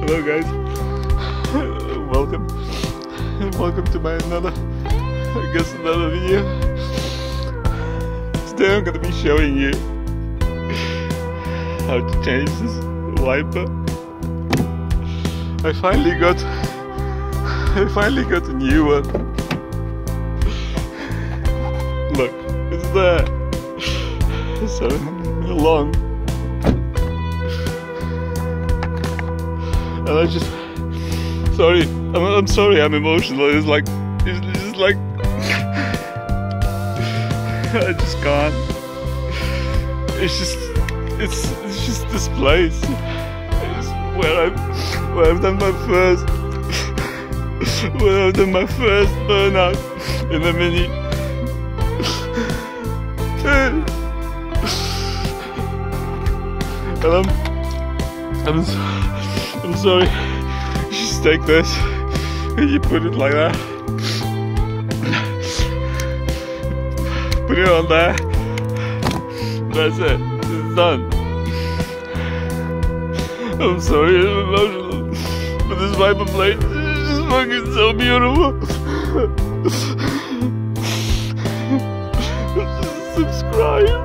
Hello guys, welcome to my another video. Today I'm gonna be showing you how to change this wiper. I finally got a new one. Look, it's there. It's so long. And I just, I'm sorry, I'm emotional. It's just like, I just can't. It's just this place. It's where I've done my first, burnout in a Mini. And I'm sorry. Just take this and you put it like that. Put it on there. That's it. It's done. I'm sorry, I'm emotional, but this wiper blade is just fucking so beautiful. Subscribe.